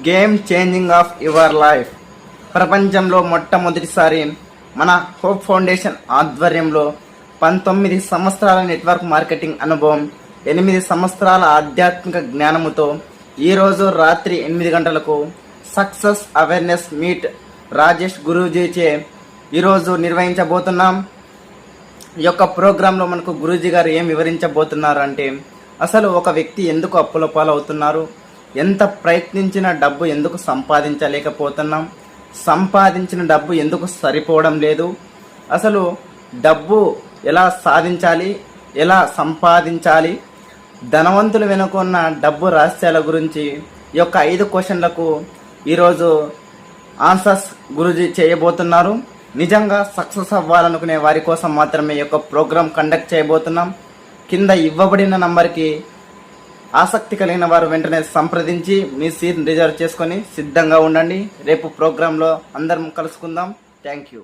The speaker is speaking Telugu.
Game changing of your life. ప్రపంచంలో మొట్టమొదటిసారి మన హోప్ ఫౌండేషన్ ఆధ్వర్యంలో 19 సంవత్సరాల నెట్వర్క్ మార్కెటింగ్ అనుభవం, 8 సంవత్సరాల ఆధ్యాత్మిక జ్ఞానముతో ఈరోజు రాత్రి 8 గంటలకు సక్సెస్ అవేర్నెస్ మీట్ రాజేష్ గురూజీచే ఈరోజు నిర్వహించబోతున్నాం. ఈ యొక్క ప్రోగ్రాంలో మనకు గురూజీ గారు ఏం వివరించబోతున్నారు అంటే, అసలు ఒక వ్యక్తి ఎందుకు అప్పుల పాలవుతున్నారు, ఎంత ప్రయత్నించిన డబ్బు ఎందుకు సంపాదించలేకపోతున్నాం, సంపాదించిన డబ్బు ఎందుకు సరిపోవడం లేదు, అసలు డబ్బు ఎలా సాధించాలి, ఎలా సంపాదించాలి, ధనవంతులు వెనుకున్న డబ్బు రహస్యాల గురించి ఈ యొక్క 5 క్వశ్చన్లకు ఈరోజు ఆన్సర్స్ గురూజీ చేయబోతున్నారు. నిజంగా సక్సెస్ అవ్వాలనుకునే వారి కోసం మాత్రమే ఈ యొక్క ప్రోగ్రాం కండక్ట్ చేయబోతున్నాం. కింద ఇవ్వబడిన నంబర్కి ఆసక్తి కలిగిన వారు వెంటనే సంప్రదించి మీ సీట్ రిజర్వ్ చేసుకొని సిద్ధంగా ఉండండి. రేపు ప్రోగ్రాంలో అందరం కలుసుకుందాం. Thank you.